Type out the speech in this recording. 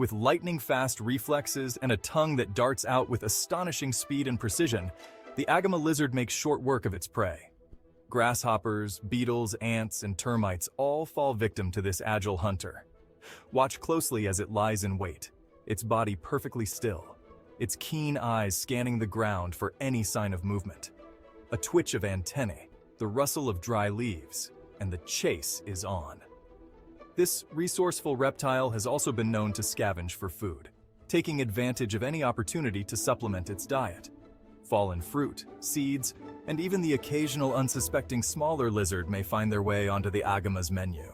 With lightning-fast reflexes and a tongue that darts out with astonishing speed and precision, the Agama lizard makes short work of its prey. Grasshoppers, beetles, ants, and termites all fall victim to this agile hunter. Watch closely as it lies in wait, its body perfectly still, its keen eyes scanning the ground for any sign of movement. A twitch of antennae, the rustle of dry leaves, and the chase is on. This resourceful reptile has also been known to scavenge for food, taking advantage of any opportunity to supplement its diet. Fallen fruit, seeds, and even the occasional unsuspecting smaller lizard may find their way onto the Agama's menu.